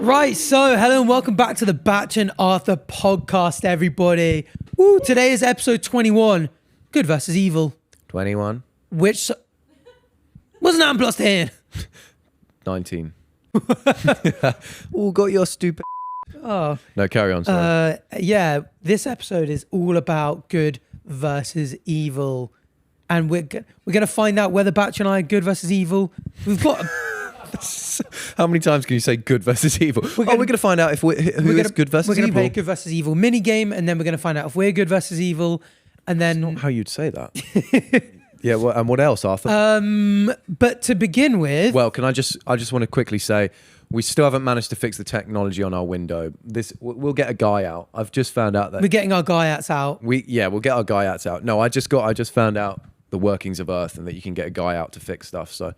Right, so hello and welcome back to the Bach and Arthur podcast, everybody. Woo, today is episode 21, Good versus Evil. 21. Which wasn't that plus 10? 19. Oh, got your stupid... Oh. No, carry on, sorry. Yeah, this episode is all about good versus evil. And we're going to find out whether Bach and I are good versus evil. We've got... How many times can you say good versus evil? We're going to find out if who is good versus evil. We're going to play a good versus evil mini game, and then we're going to find out if we're good versus evil, and then... That's not how you'd say that. Yeah, well, and what else, Arthur? But to begin with... Well, I just want to quickly say, we still haven't managed to fix the technology on our window. We'll get a guy out. I've just found out that... We're getting our guy outs out. We'll get our guy outs out. No, I just found out the workings of Earth and that you can get a guy out to fix stuff, so...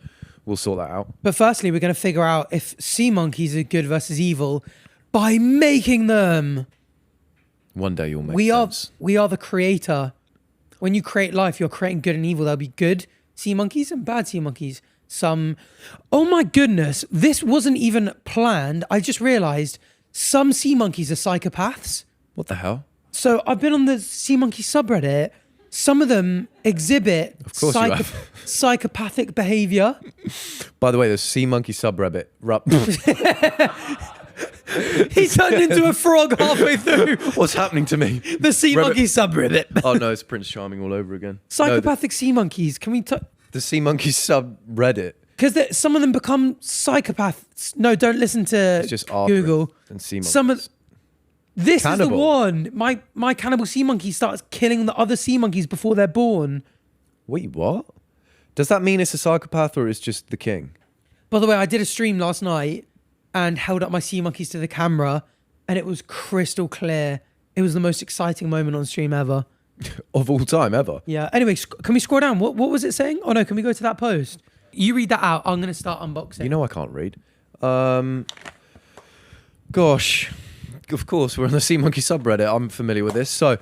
We'll sort that out. But firstly, we're going to figure out if sea monkeys are good versus evil by making them. One day you'll make sense. We are the creator. When you create life, you're creating good and evil. There'll be good sea monkeys and bad sea monkeys. Oh my goodness, this wasn't even planned. I just realized some sea monkeys are psychopaths. What the hell? So I've been on the sea monkey subreddit. Some of them exhibit psychopathic behavior. By the way, the sea monkey subreddit. He turned into a frog halfway through. What's happening to me? The sea monkey subreddit. Oh no, it's Prince Charming all over again. Psychopathic sea monkeys. Can we the sea monkey subreddit? Because some of them become psychopaths. No, don't listen to it's just Google. And sea monkeys. This cannibal. Is the one. My cannibal sea monkey starts killing the other sea monkeys before they're born. Wait, what? Does that mean it's a psychopath or it's just the king? By the way, I did a stream last night and held up my sea monkeys to the camera and it was crystal clear. It was the most exciting moment on stream ever. Of all time, ever? Yeah. Anyway, can we scroll down? What was it saying? Oh no, can we go to that post? You read that out. I'm going to start unboxing. You know I can't read. Gosh... Of course, we're on the sea monkey subreddit. I'm familiar with this. So,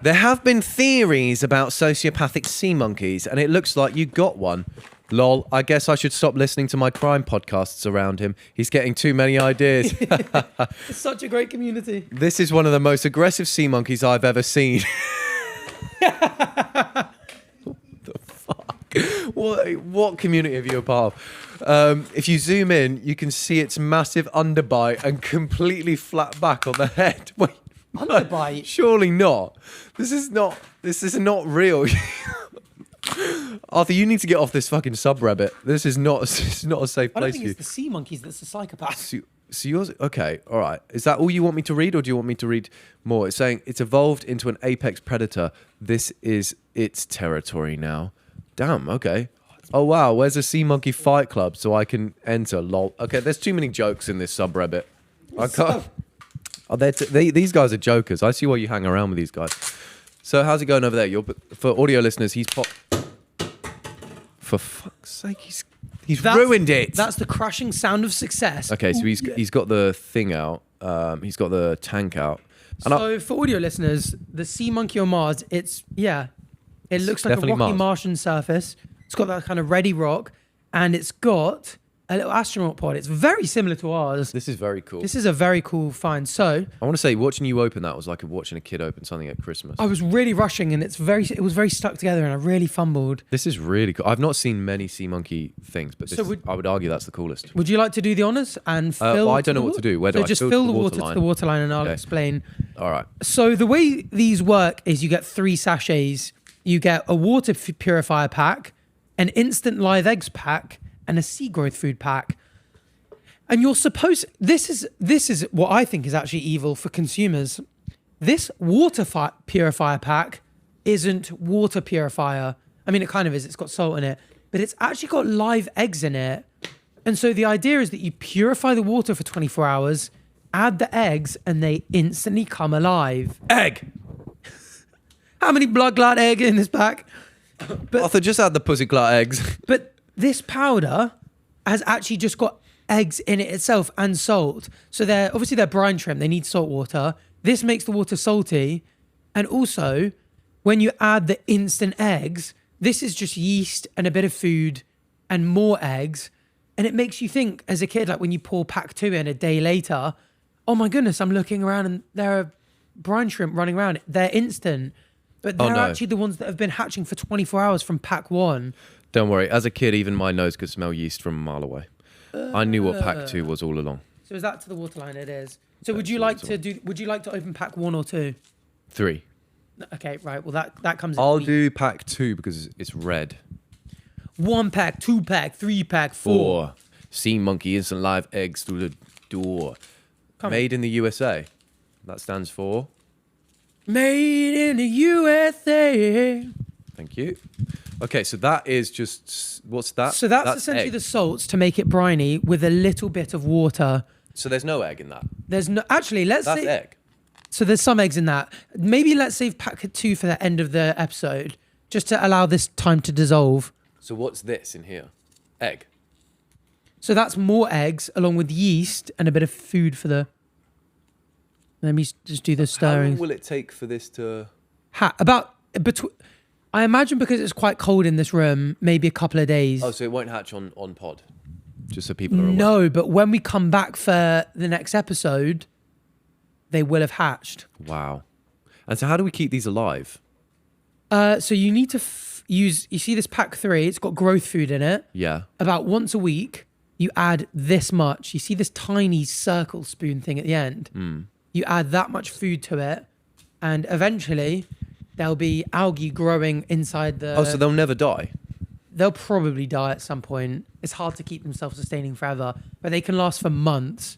there have been theories about sociopathic sea monkeys, and it looks like you got one. Lol, I guess I should stop listening to my crime podcasts around him. He's getting too many ideas. It's such a great community. This is one of the most aggressive sea monkeys I've ever seen. What the fuck? What community have you a part of? If you zoom in, you can see its massive underbite and completely flat back on the head. Wait, underbite? No, surely not. This is not real. Arthur, you need to get off this fucking subreddit. This is not a safe place for you. I don't think it's the sea monkeys that's the psychopath. So yours, okay, all right. Is that all you want me to read, or do you want me to read more? It's saying it's evolved into an apex predator. This is its territory now. Damn, okay. Oh, wow, where's a sea monkey fight club so I can enter? Lol. Okay, there's too many jokes in this subreddit. I can't... these guys are jokers. I see why you hang around with these guys. So how's it going over there? For audio listeners, he's for fuck's sake, he's ruined it. That's the crashing sound of success. Okay, so he's got the thing out. He's got the tank out. So for audio listeners, the sea monkey on Mars, it looks like a rocky Martian surface. It's got that kind of ready rock, and it's got a little astronaut pod. It's very similar to ours. This is very cool. This is a very cool find. So I want to say, watching you open that was like watching a kid open something at Christmas. I was really rushing, and it was very stuck together, and I really fumbled. This is really cool. I've not seen many sea monkey things, but I would argue that's the coolest. Would you like to do the honors and fill? I don't know what to do. Where do I just fill the water to the water line, and I'll explain. All right. So the way these work is you get 3 sachets. You get a water purifier pack, an instant live eggs pack, and a sea growth food pack. And you're supposed... This is what I think is actually evil for consumers. This water purifier pack isn't water purifier. I mean, it kind of is. It's got salt in it. But it's actually got live eggs in it. And so the idea is that you purify the water for 24 hours, add the eggs, and they instantly come alive. Egg! How many blood clot egg in this pack? But, Arthur, just add the pussy clot eggs. But this powder has actually just got eggs in it itself and salt. So they're brine shrimp. They need salt water. This makes the water salty. And also, when you add the instant eggs, this is just yeast and a bit of food and more eggs. And it makes you think as a kid, like when you pour pack 2 in a day later, oh my goodness, I'm looking around and there are brine shrimp running around. They're instant, but they're actually the ones that have been hatching for 24 hours from pack 1. Don't worry. As a kid, even my nose could smell yeast from a mile away. I knew what pack 2 was all along. So is that to the waterline? It is. So would you like to open pack 1 or 2? 3. Okay, right. Well, that comes. I'll do pack 2 because it's red. 1 pack, 2 pack, 3 pack, 4. Sea monkey instant live eggs through the door. Made in the USA. That stands for. Made in the USA. Thank you. Okay, so that is just what's that? So that's essentially egg. The salts to make it briny with a little bit of water. So there's no egg in that. There's no actually. That's egg. So there's some eggs in that. Maybe let's save pack 2 for the end of the episode, just to allow this time to dissolve. So what's this in here? Egg. So that's more eggs along with yeast and a bit of food for the. Let me just do the stirring. How long will it take for this to? I imagine because it's quite cold in this room, maybe a couple of days. Oh, so it won't hatch on pod? Just so people are aware. No, but when we come back for the next episode, they will have hatched. Wow. And so how do we keep these alive? So you need to you see this pack 3, it's got growth food in it. Yeah. About once a week, you add this much. You see this tiny circle spoon thing at the end? You add that much food to it, and eventually there'll be algae growing inside the... Oh, so they'll never die? They'll probably die at some point. It's hard to keep them self-sustaining forever, but they can last for months,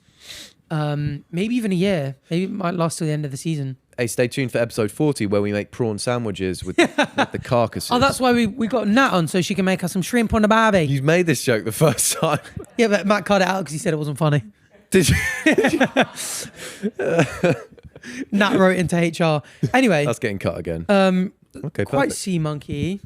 maybe even a year. Maybe it might last till the end of the season. Hey, stay tuned for episode 40 where we make prawn sandwiches with the carcasses. Oh, that's why we got Nat on, so she can make us some shrimp on the barbie. You made this joke the first time. Yeah, but Matt cut it out because he said it wasn't funny. Did you? Nat wrote into HR. Anyway. That's getting cut again. Okay, quite perfect. sea monkey.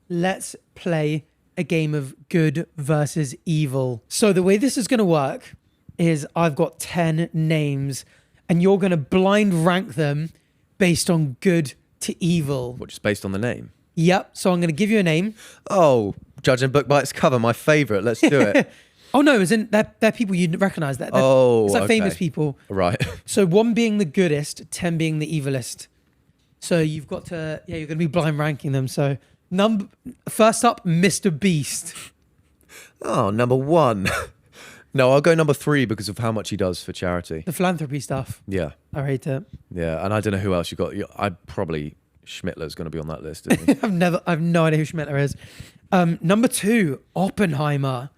Let's play a game of good versus evil. So the way this is going to work is I've got 10 names and you're going to blind rank them based on good to evil. What, just based on the name? Yep. So I'm going to give you a name. Oh, judging book by its cover, my favourite. Let's do it. Oh no, they're people you'd recognise. It's like famous people. Right. So 1 being the goodest, 10 being the evilest. So you've got to, you're going to be blind ranking them. So first up, Mr. Beast. Oh, number 1. No, I'll go number 3 because of how much he does for charity. The philanthropy stuff. Yeah. I rate it. Yeah, and I don't know who else you got. Schmittler's going to be on that list, isn't he? I've no idea who Schmittler is. Number 2, Oppenheimer.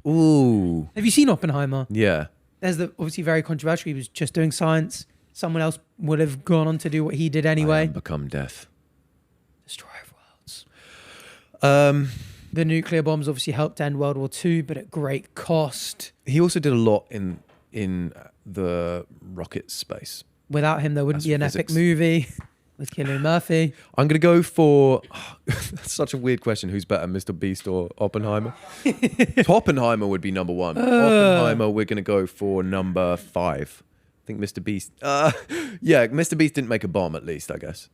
Ooh. Have you seen Oppenheimer? Yeah. There's obviously very controversial. He was just doing science. Someone else would have gone on to do what he did anyway. Become death. Destroyer of worlds. The nuclear bombs obviously helped end World War II, but at great cost. He also did a lot in the rocket space. Without him, there wouldn't be an epic movie with Cillian Murphy. I'm going to go for... That's such a weird question. Who's better, Mr. Beast or Oppenheimer? Oppenheimer would be number 1. Oppenheimer, we're going to go for number 5. I think Mr. Beast... yeah, Mr. Beast didn't make a bomb, at least, I guess.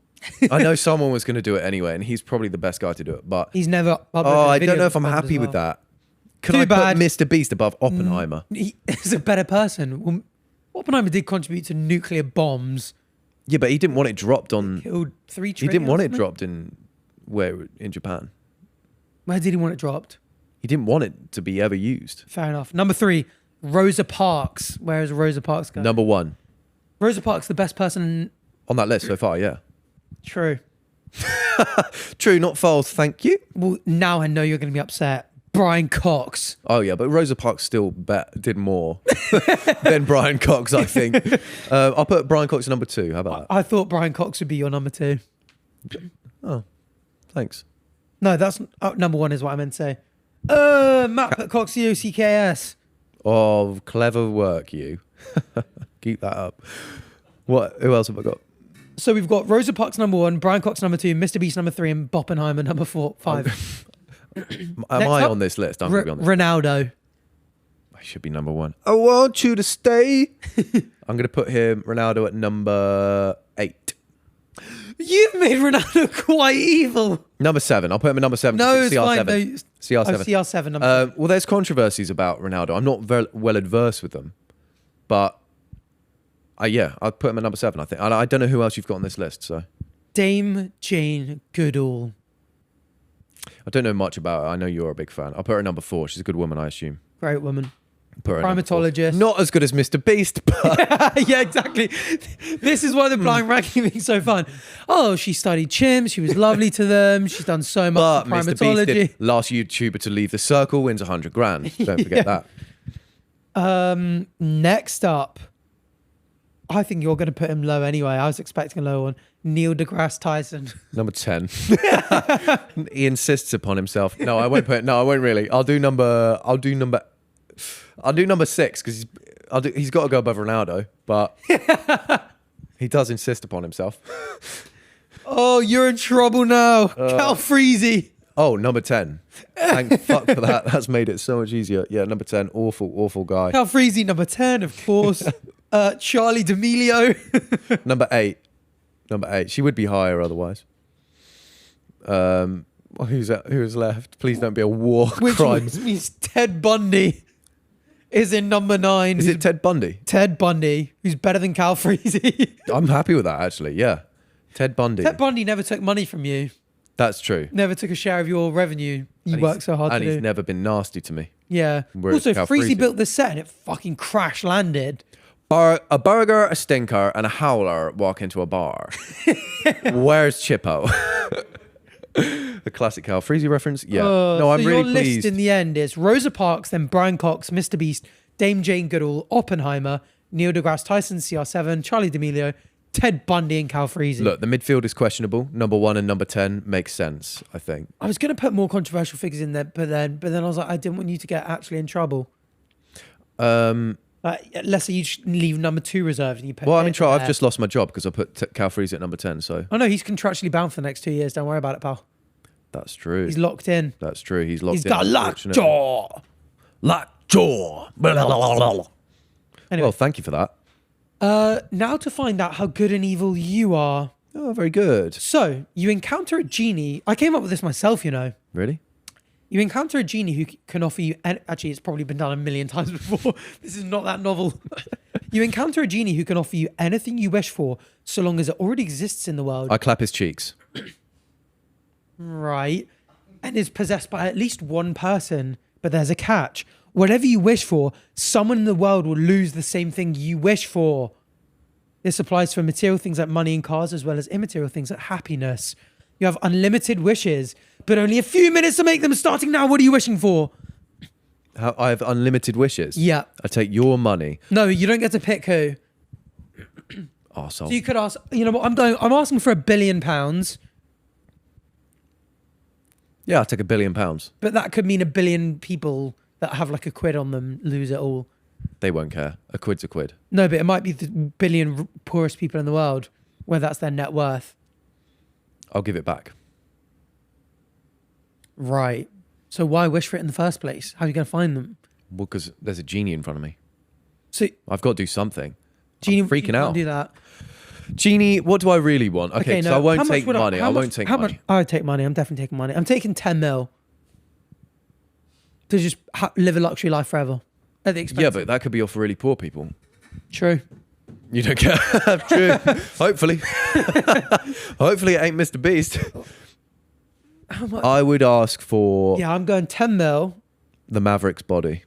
I know someone was going to do it anyway, and he's probably the best guy to do it, but... He's never... I don't know if I'm happy with that. Can I put Mr. Beast above Oppenheimer? He's a better person. Well, Oppenheimer did contribute to nuclear bombs. Yeah, but he didn't want it dropped on... He killed 3 He didn't want it dropped in Japan. Where did he want it dropped? He didn't want it to be ever used. Fair enough. Number 3, Rosa Parks. Where is Rosa Parks going? Number 1. Rosa Parks, the best person... On that list so far, yeah. True. True, not false, thank you. Well, now I know you're going to be upset. Brian Cox. Oh, yeah, but Rosa Parks still did more than Brian Cox, I think. I'll put Brian Cox number 2. How about that? I thought Brian Cox would be your number 2. Oh, thanks. No, that's number 1 is what I meant to say. Matt put Cox, COCKS. Oh, clever work, you. Keep that up. What? Who else have I got? So we've got Rosa Parks number 1, Brian Cox number 2, Mr. Beast number 3, and Oppenheimer number 5. Am I on this list? I'm going to be on this. Ronaldo. I should be number 1. I want you to stay. I'm going to put Ronaldo at number 8. You've made Ronaldo quite evil. Number 7. I'll put him at number 7. No, it's CR7. fine. No, CR7. Oh, CR7. Number Well, there's controversies about Ronaldo. I'm not very well adverse with them, but I'd put him at number 7. I think. I don't know who else you've got on this list. So Dame Jane Goodall. I don't know much about her. I know you're a big fan. I'll put her at number 4. She's a good woman, I assume. Great woman. Put her at number 4. Primatologist. Not as good as Mr. Beast, but Yeah, exactly. This is why the blind ranking is so fun. Oh, she studied chimps. She was lovely to them. She's done so much Mr. Beast primatology. did last YouTuber to leave the circle wins 100 grand. Don't forget that. Next up, I think you're going to put him low anyway. I was expecting a low one. Neil deGrasse Tyson. Number 10. He insists upon himself. No, I won't put. No, I won't really. I'll do number 6 because he's got to go above Ronaldo, but he does insist upon himself. Oh, you're in trouble now. Cal Freezy. Oh, number 10. Thank fuck for that. That's made it so much easier. Yeah, number 10. Awful guy. Cal Freezy, number 10, of course. Charlie D'Amelio. Number 8. Number 8. She would be higher otherwise. Who's left? Please don't be a war crime. Which means Ted Bundy is in number 9. Is it Ted Bundy? Ted Bundy, who's better than Cal Freezy. I'm happy with that, actually. Yeah. Ted Bundy. Ted Bundy never took money from you. That's true. Never took a share of your revenue. You worked so hard to do. And he's never been nasty to me. Yeah. Whereas Also, Cal Freezy Freezy built this set and it fucking crash landed. A burger, a stinker, and a howler walk into a bar. Where's Chippo? The classic Cal Freezy reference. Yeah. No, I'm so really your pleased. list in the end is Rosa Parks, then Brian Cox, Mr. Beast, Dame Jane Goodall, Oppenheimer, Neil deGrasse Tyson, CR7, Charlie D'Amelio, Ted Bundy, and Cal Freezy. Look, the midfield is questionable. Number 1 and number 10 makes sense, I think. I was going to put more controversial figures in there, but then I was like, I didn't want you to get actually in trouble. Let's say you just leave number 2 reserved and you put. Well, I mean, I've just lost my job because I put Cal Freezy at number 10. So. Oh no, he's contractually bound for the next 2 years. Don't worry about it, pal. That's true. He's locked in. That's true. He's locked in. He's got lockjaw. Lockjaw. Anyway. Well, thank you for that. Now to find out how good and evil you are. Oh, very good. So you encounter a genie. I came up with this myself, you know. Really? You encounter a genie who can offer you. Actually, it's probably been done a million times before. This is not that novel. You encounter a genie who can offer you anything you wish for, so long as it already exists in the world. I clap his cheeks. Right. And is possessed by at least one person. But there's a catch. Whatever you wish for, someone in the world will lose the same thing you wish for. This applies for material things like money and cars, as well as immaterial things like happiness. You have unlimited wishes, but only a few minutes to make them. Starting now, what are you wishing for? I have unlimited wishes. Yeah. I take your money. No, you don't get to pick who. Arsehole. So you could ask, you know what, I'm asking for £1 billion, Yeah, I'll take £1 billion. but that could mean 1 billion people that have like a quid on them lose it all. They won't care. A quid's a quid. No, but it might be the billion poorest people in the world, where that's their net worth. I'll give it back. Right. So why wish for it in the first place? How are you going to find them? Well, because there's a genie in front of me. So I've got to do something. Genie, I'm freaking you can't out. do that. Genie, what do I really want? Okay, so I won't take money. I won't take money. I would take money. I'm definitely taking money. I'm taking 10 mil to just live a luxury life forever at the expense. Yeah, but that could be off for really poor people. True. You don't care. True. Hopefully. Hopefully it ain't Mr. Beast. How much? I would ask for Yeah, I'm going 10 mil. the Maverick's body.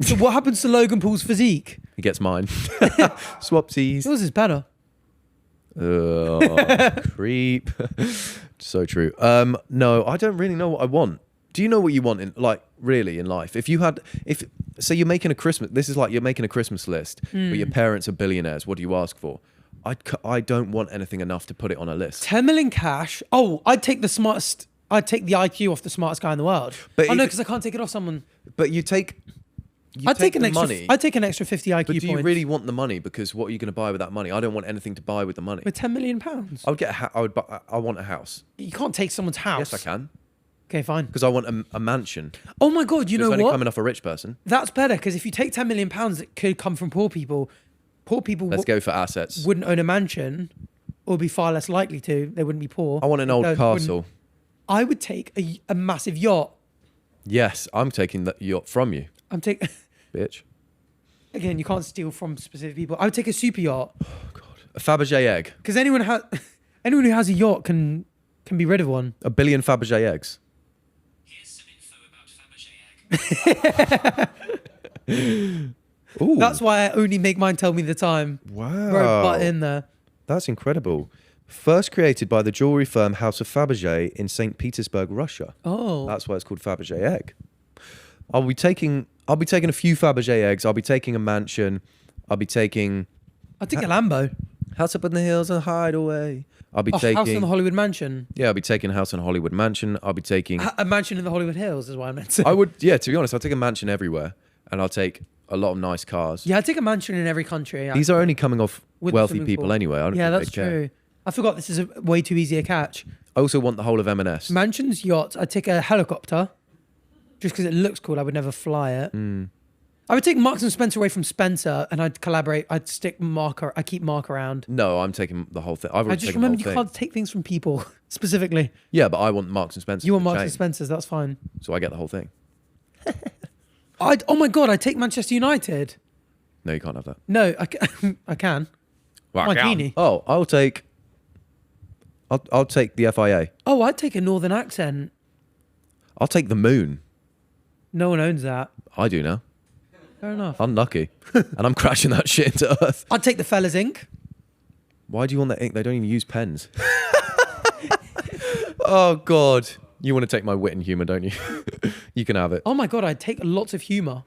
So what happens to Logan Paul's physique? He gets mine. Swapsies. Yours is better. Oh, creep. So true. No, I don't really know what I want. Do you know what you want in really in life? If say you're making a Christmas, this is like you're making a Christmas list, but your parents are billionaires. What do you ask for? I don't want anything enough to put it on a list. 10 million cash. Oh, I'd take the IQ off the smartest guy in the world. But no, because I can't take it off someone. But I'd take an extra money. I'd take an extra 50 IQ But do you points. really want the money? Because what are you going to buy with that money? I don't want anything to buy with the money. With 10 million pounds? I would get. I want a house. You can't take someone's house. Yes, I can. Okay, fine. Because I want a mansion. Oh my God, you know It's only what? coming off a rich person. That's better, because if you take 10 million pounds, it could come from poor people. Poor people Let's go for assets. wouldn't own a mansion. or be far less likely to. They wouldn't be poor. I want an old castle. I would take a massive yacht. Yes, I'm taking the yacht from you, I'm taking. bitch. Again, you can't steal from specific people. I would take a super yacht Oh God, a Fabergé egg. because anyone who has a yacht can be rid of one. A billion Fabergé eggs. Here's some info about Fabergé egg. Ooh, That's why I only make mine tell me the time. wow. Wrote butt in there. That's incredible. First created by the jewelry firm House of Fabergé in St. Petersburg, Russia. Oh, That's why it's called Fabergé egg. I'll be taking a few Fabergé eggs. I'll be taking a mansion. I'll be taking I'll take a Lambo. house up in the hills and hideaway. I'll be A taking house in the Hollywood mansion. yeah. I'll be taking a house in a Hollywood mansion. I'll be taking. A mansion in the Hollywood Hills is what I meant to say. I would yeah. To be honest, I'll take a mansion everywhere, and I'll take a lot of nice cars. Yeah, I'd take a mansion in every country. These are only coming off With a wealthy swimming people pool. anyway. I don't Yeah, think that's they'd care. true. I forgot this is a way too easy a catch. I also want the whole of M&S. Mansions, yachts. I'd take a helicopter just because it looks cool. I would never fly it. I would take Marks and Spencer away from Spencer and I'd collaborate. I'd stick Mark. I keep Mark around. No, I'm taking the whole thing. I've I already just taken the remember whole you thing. can't take things from people specifically. Yeah, but I want Marks and Spencer. You want the Marks chain, and Spencer's. That's fine. so I get the whole thing. Oh my God, I'd take Manchester United. No, you can't have that. No, I can. My Genie. Oh, I'll take the FIA. Oh, I'd take a northern accent. I'll take the moon. No one owns that. I do now. Fair enough. Unlucky. And I'm crashing that shit into Earth. I'd take the Fellas Inc. Why do you want that ink? They don't even use pens. Oh, God. You want to take my wit and humour, don't you? You can have it. Oh my God, I'd take lots of humour.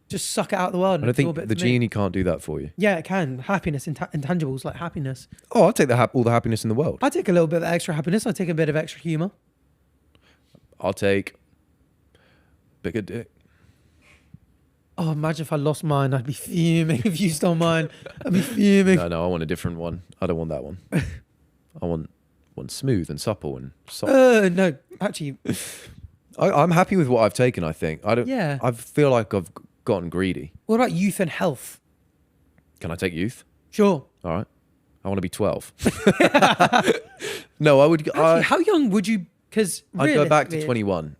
Just suck it out of the world. I don't think the Genie can't do that for you. Yeah, it can. Happiness, intangibles like happiness. Oh, I'll take all the happiness in the world. I'd take a little bit of extra happiness. I'd take a bit of extra humour. I'll take bigger dick. Oh, imagine if I lost mine. I'd be fuming if you stole mine. I'd be fuming. No, I want a different one. I don't want that one. I want one smooth and supple and soft. No, actually, I'm happy with what I've taken, I think. Yeah. I feel like I've gotten greedy. what about youth and health? Can I take youth? Sure. All right. I want to be 12. No, I would. Actually, how young would you? Because I'd go back to 21.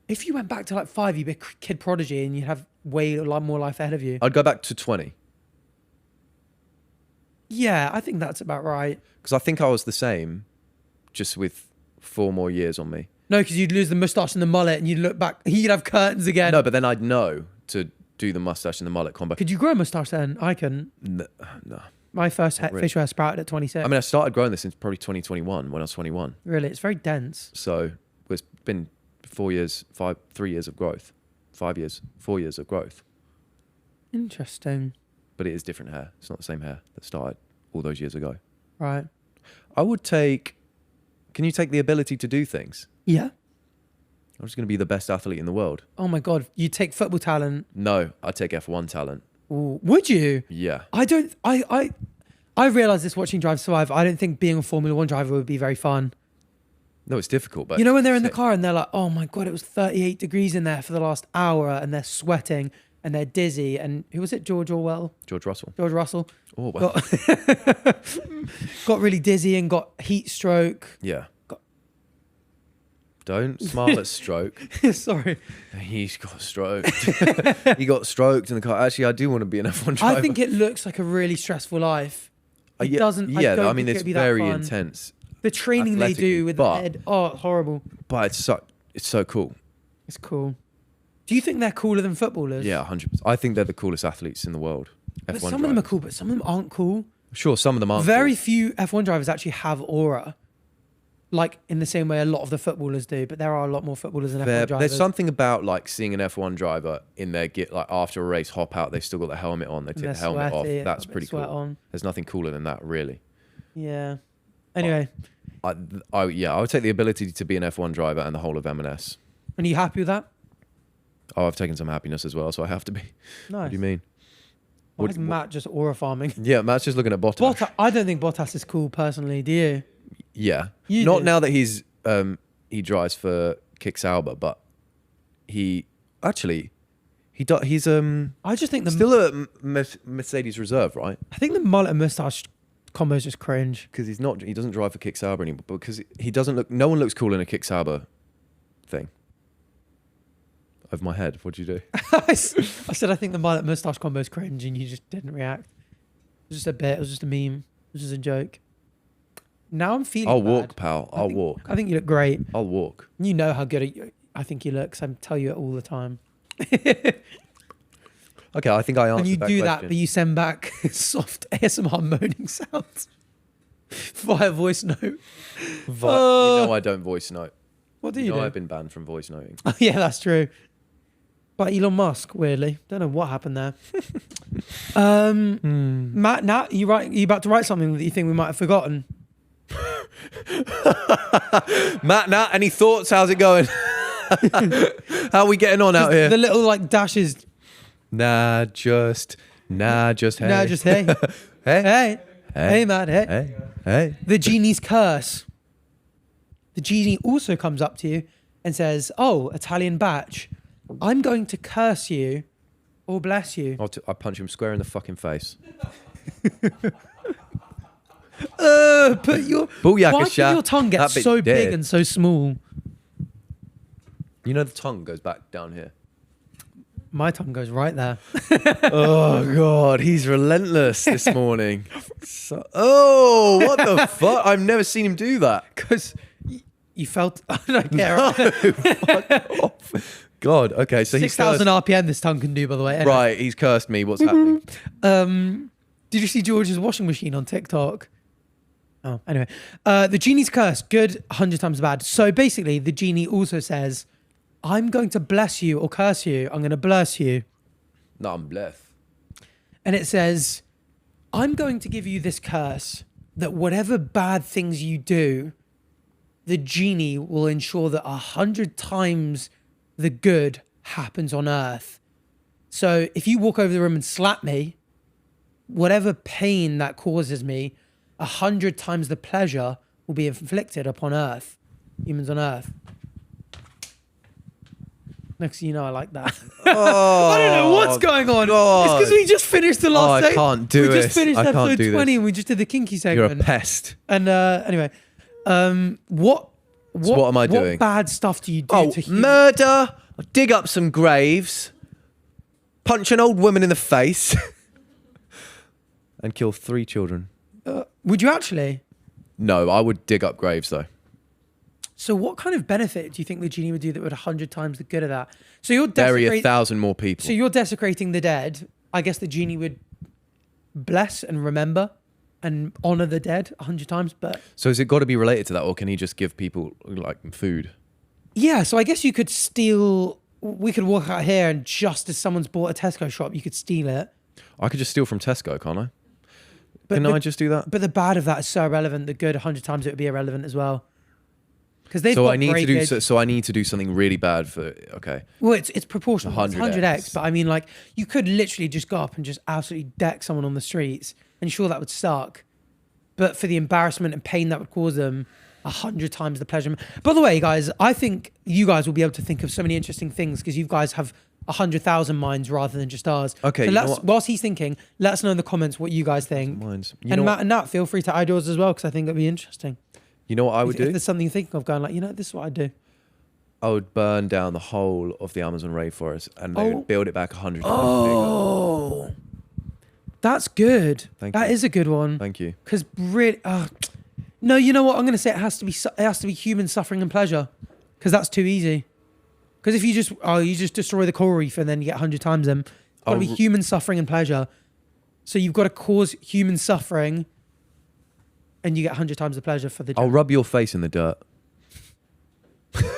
If you went back to like 5, you'd be a kid prodigy and you'd have way a lot more life ahead of you. I'd go back to 20 Yeah, I think that's about right. because I think I was the same, just with 4 more years on me. No, because you'd lose the moustache and the mullet and you'd look back. You'd have curtains again. No, but then I'd know to do the mustache and the mullet combo. Could you grow a moustache then? I couldn't. No. My first facial hair sprouted at 26. I mean, I started growing this since probably 2021 when I was 21. Really, it's very dense. So it's been 3 years of growth. 4 years of growth. Interesting. But it is different hair. It's not the same hair that started all those years ago. Right. I would take. Can you take the ability to do things? Yeah. I'm just going to be the best athlete in the world. Oh my God. You take football talent. No, I'd take F1 talent. Ooh, would you? Yeah. I don't. I realized this watching Drive to Survive. I don't think being a Formula One driver would be very fun. No, it's difficult, but You know when they're in the sick. car and they're like, "Oh my God, it was 38 degrees in there for the last hour," and they're sweating and they're dizzy. And who was it? George Orwell, George Russell. George Russell. Oh, well. Got really dizzy and got heat stroke. Yeah. Don't smile at stroke. Sorry. He's got stroked. He got stroked in the car. Actually, I do want to be an F1 driver. I think it looks like a really stressful life. It yeah, doesn't. Yeah, don't I mean, think it's it'd be that very fun. intense, The training they athletically, do with the but- head. Oh, horrible. but it's so cool. It's cool. Do you think they're cooler than footballers? Yeah, 100%. I think they're the coolest athletes in the world. But F1 some of them are drivers. cool, but some of them aren't cool. Sure, some of them aren't. Very cool. few F1 drivers actually have aura, like in the same way a lot of the footballers do. But there are a lot more footballers than F1 drivers. There's something about like seeing an F1 driver in their like after a race hop out, they've still got the helmet on, they take They're the helmet sweaty, off. That's a bit pretty sweat cool. on. There's nothing cooler than that, really. Yeah. Anyway, I would take the ability to be an F1 driver and the whole of M&S. are you happy with that? Oh, I've taken some happiness as well, so I have to be. Nice. What do you mean? Why is Matt just aura farming? Yeah, Matt's just looking at Bottas. I don't think Bottas is cool personally. Do you? Yeah, You not do. now that he drives for Kick Sauber, but he's I just think still a Mercedes reserve, right? I think the mullet and moustache combo's just cringe. Because he doesn't drive a Kick Sauber anymore. Because he doesn't look. No one looks cool in a Kick Sauber thing. Over my head. What'd you do? I said I think the mullet moustache combo's cringe, and you just didn't react. It was just a bit. It was just a meme. It was just a joke. Now I'm feeling. I'll bad. walk, pal. I'll walk. I think you look great. I'll walk. You know how good I think you look. 'Cause I tell you it all the time. Okay, I think I answered And you that do question. that, but you send back soft ASMR moaning sounds via voice note. You know I don't voice note. What do You you know do? I've been banned from voice noting. Oh, yeah, that's true. But Elon Musk, weirdly, don't know what happened there. Matt, now you about to write something that you think we might have forgotten? Matt, Nat, any thoughts? How's it going? How are we getting on out here? The little like dashes. Nah, just hey. No, just hey, hey, hey, Matt, hey. hey. The Genie's Curse. The genie also comes up to you and says, "Oh, Italian batch, I'm going to curse you or bless you." I punch him square in the fucking face. But your Booyaka why shot. did your tongue get That bitch so big dead. and so small? You know the tongue goes back down here. My tongue goes right there. Oh God, he's relentless this morning. What the fuck? I've never seen him do that. Because you felt, I don't care. No, fuck off. God, okay, so he's 6,000 cursed. RPM this tongue can do, by the way. Anyway. Right, he's cursed me. What's happening? Did you see George's washing machine on TikTok? Oh, anyway. The Genie's Curse, good, 100 times bad. So basically, the genie also says, I'm going to bless you or curse you. I'm going to bless you. No, I'm blessed. And it says, I'm going to give you this curse that whatever bad things you do, the genie will ensure that 100 times the good happens on earth. So if you walk over the room and slap me, whatever pain that causes me, 100 times the pleasure will be inflicted upon earth, humans on earth. Next thing you know, I like that. Oh, I don't know what's going on. God. It's because we just finished the last. I can't do We just this. finished I can't episode do 20 this. and we just did the kinky You're segment. a pest. And anyway, what am I doing? What bad stuff do you do Oh, to humans? murder, dig up some graves, punch an old woman in the face, and kill 3 children. Would you actually? No, I would dig up graves though. So what kind of benefit do you think the genie would do that would 100 times the good of that? So you're Bury desecrating. 1,000 more people. So you're desecrating the dead. I guess the genie would bless and remember and honor the dead 100 times. But So has it got to be related to that, or can he just give people like food? yeah, so I guess you could steal. We could walk out here and just as someone's bought a Tesco shop, you could steal it. I could just steal from Tesco, can't I? But Can the- I just do that? But the bad of that is so irrelevant. The good 100 times it would be irrelevant as well. Because they've So got I need to do. breakage. So I need to do something really bad for. Okay. Well, it's proportional. It's 100x. 100x. But I mean, like, you could literally just go up and just absolutely deck someone on the streets, and sure, that would suck. But for the embarrassment and pain that would cause them, 100 times the pleasure. By the way, guys, I think you guys will be able to think of so many interesting things because you guys have 100,000 minds rather than just ours. Okay, So you know what? whilst he's thinking, let us know in the comments what you guys think. Minds. And Matt and Nat, feel free to add yours as well because I think it'd be interesting. You know what I would If do? there's something you're thinking of, going like, this is what I'd do. I would burn down the whole of the Amazon rainforest and they Oh. would build it back 100 times Oh, that's good. Thank That you. is a good one. bigger. Thank you. Because really, no, you know what? I'm going to say it has to be human suffering and pleasure, because that's too easy. Because if you just destroy the coral reef and then you get 100 times them, it's got to be human suffering and pleasure. So you've got to cause human suffering, and you get 100 times the pleasure for the. I'll rub your face in the dirt.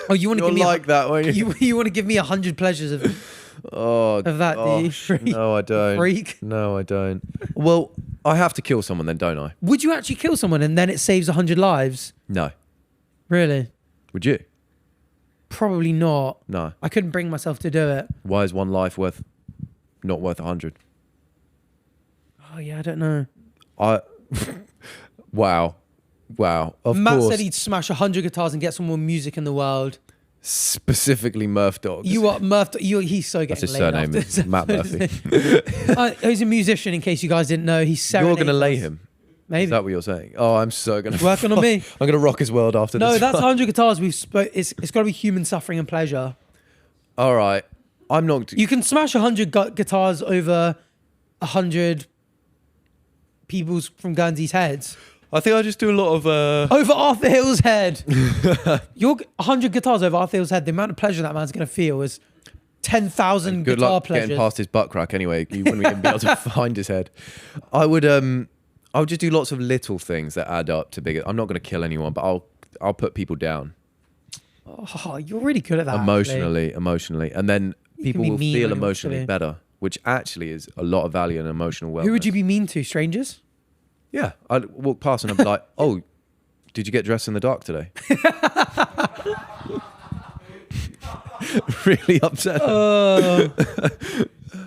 Oh, you want to You're give me like that, won't you? you want to give me 100 pleasures of Oh, of that, do you? gosh. No, I don't. freak? No, I don't. Well, I have to kill someone then, don't I? Would you actually kill someone and then it saves 100 lives? No. Really? Would you? Probably not. No. I couldn't bring myself to do it. Why is one life not worth 100? Oh yeah, I don't know. Wow. Of Matt course. said he'd smash 100 guitars and get some more music in the world. Specifically Murph Dogs. You are Murph. He's so getting That's his laid surname. after Is this Matt episode. Murphy. He's a musician, in case you guys didn't know. He's You're serenading going to lay us. him. Maybe. Is that what you're saying? Oh, I'm so gonna Working on me. I'm gonna rock his world after No, this. that's 100 guitars we've spoke. It's got to be human suffering and pleasure. All right. I'm not. You can smash 100 guitars over 100 people's from Guernsey's heads. I think I just do a lot of. Over Arthur Hill's head. Your 100 guitars over Arthur Hill's head, the amount of pleasure that man's going to feel is 10,000 Good guitar luck pleasures. getting past his butt crack anyway. You wouldn't even be able to find his head. I would just do lots of little things that add up to bigger. I'm not going to kill anyone, but I'll put people down Oh, you're really good at that. emotionally, and then people be will mean feel when you're emotionally silly. better, which actually is a lot of value in emotional wellness. Who would you be mean to? Strangers? Yeah, I'd walk past and I'd be like, "Oh, did you get dressed in the dark today?" Really upset.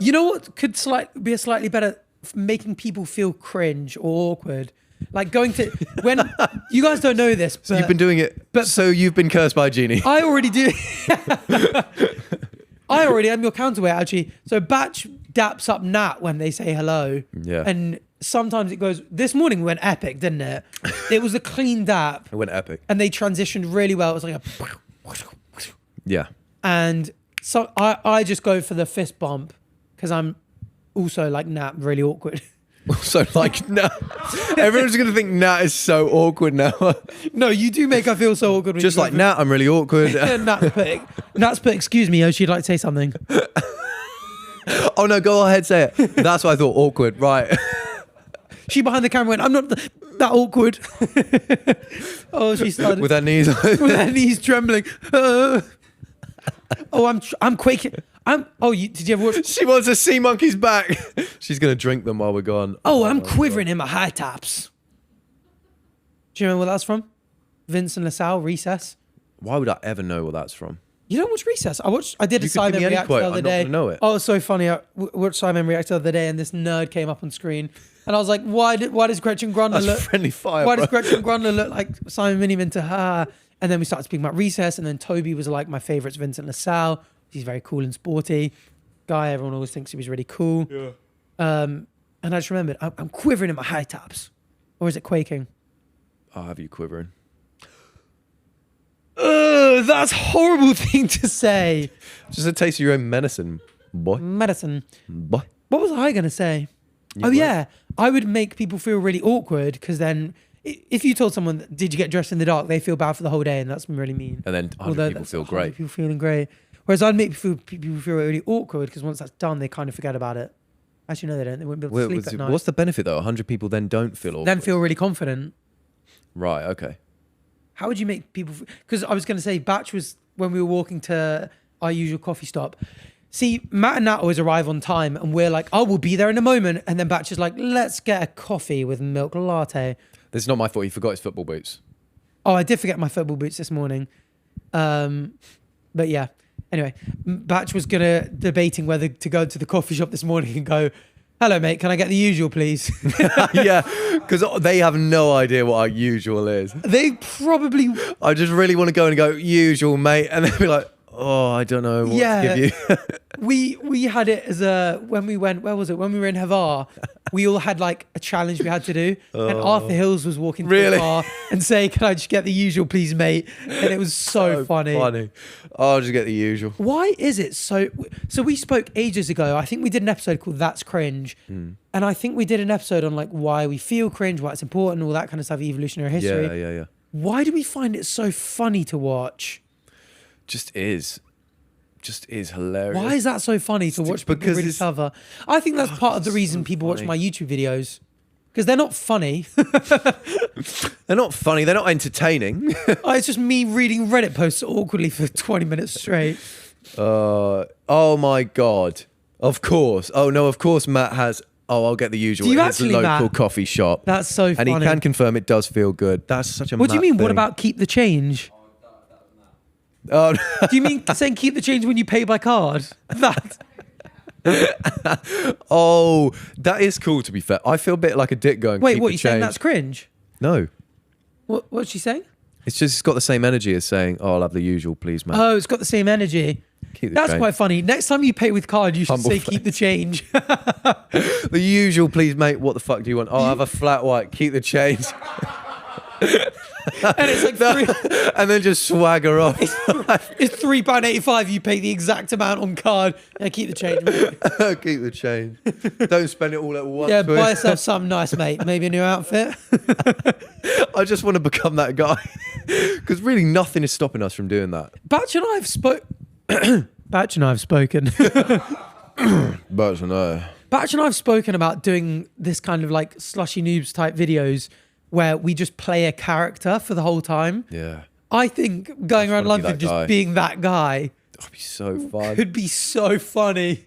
You know what could be a slightly better making people feel cringe or awkward? Like going to when you guys don't know this, but You've been doing it, so you've been cursed by a genie. I already do. I already am your counterweight actually. So Batch daps up Nat when they say hello. Yeah. And sometimes it goes. This morning went epic, didn't it? It was a clean dap, It went epic. and they transitioned really well. It was like a. Yeah. And so I just go for the fist bump because I'm also like Nat really awkward. So like, Nat, everyone's gonna think Nat is so awkward now. No, you do make her feel so awkward. When Just you go like for- Nat, I'm really awkward. Nat's put, excuse me, oh, she'd like to say something. Oh no, go ahead, say it. That's what I thought. Awkward, right? She behind the camera went, I'm not that awkward. Oh, she started With her knees. with her knees trembling. Oh, I'm quaking. Did you ever watch? She wants a sea monkey's back. She's gonna drink them while we're gone. Oh, I'm quivering in my high tops. Do you remember where that's from? Vincent LaSalle, Recess. Why would I ever know what that's from? You don't watch Recess? I did a You could give Simon me any React quote, the other I'm not day. gonna know it. Oh, it's so funny. I watched Simon React the other day, and this nerd came up on screen, and I was like, why does Gretchen Grundler That's look? friendly fire. Why bro. does Gretchen Grundler look like Simon Miniman to her? And then we started speaking about Recess, and then Toby was like, my favourite's Vincent LaSalle. He's very cool and sporty guy. Everyone always thinks he was really cool. Yeah. And I just remembered, I'm quivering in my high tops. Or is it quaking? I'll have you quivering. Ugh, that's a horrible thing to say. Just a taste of your own medicine, boy. Medicine. Boy. What was I going to say? You Yeah. I would make people feel really awkward because then if you told someone, did you get dressed in the dark? They feel bad for the whole day and that's really mean. And then 100 people feel great. People feeling great. Whereas I'd make people feel really awkward because once that's done, they kind of forget about it. Actually, no, they don't. They wouldn't be able to sleep at night. What's the benefit though? 100 people then don't feel awkward. Then feel really confident. Right, okay. How would you make people... Because I was going to say, Batch was when we were walking to our usual coffee stop. See, Matt and Nat always arrive on time and we're like, oh, we'll be there in a moment. And then Batch is like, let's get a coffee with milk latte. This is not my fault. He forgot his football boots. Oh, I did forget my football boots this morning. But yeah. Anyway, Batch was debating whether to go to the coffee shop this morning and go, hello, mate, can I get the usual, please? Yeah, because they have no idea what our usual is. They probably... I just really want to go and go, usual, mate. And they'll be like, oh, I don't know what to give you. We had it as when we went, where was it? When we were in Havar, we all had like a challenge we had to do. And Arthur Hills was walking to the bar and saying, can I just get the usual, please, mate? And it was so funny. I'll just get the usual. Why is it so we spoke ages ago. I think we did an episode called That's Cringe. And I think we did an episode on like why we feel cringe, why it's important, all that kind of stuff, evolutionary history. Yeah. Why do we find it so funny to watch? Just is hilarious. Why is that so funny to watch people because really it's- suffer? I think that's part of the reason people watch my YouTube videos. Because they're not funny. They're not funny. They're not entertaining. It's just me reading Reddit posts awkwardly for 20 minutes straight. Oh my God. Of course. Oh no, of course Matt has... Oh, I'll get the usual. Do you at his actually, local Matt? coffee shop. That's so funny. And he can confirm it does feel good. That's such a What do you Matt mean? What thing. about keep the change? Oh, Do you mean saying keep the change when you pay by card? That. oh, that is cool to be fair. I feel a bit like a dick going, Wait, keep what? the You saying change. that's cringe? No. What's she saying? It's got the same energy as saying, oh, I'll have the usual, please, Matt. Oh, it's got the same energy. Keep the That's change. quite funny. Next time you pay with card, you should Humble say keep the change. The usual, please, mate. What the fuck do you want? Oh, I have a flat white. Keep the change. And it's like And then just swagger off. it's £3.85. You pay the exact amount on card. Yeah, keep the change, mate. Keep the change. Don't spend it all at once. Yeah, will buy you? yourself something nice, mate. Maybe a new outfit. I just want to become that guy. Because really nothing is stopping us from doing that. Batch and I have Batch and I have spoken. But no. Batch and I have spoken about doing this kind of like slushy noobs type videos where we just play a character for the whole time. Yeah. I think going around wanna be London that just guy. being that guy That'd be so fun. could be so funny.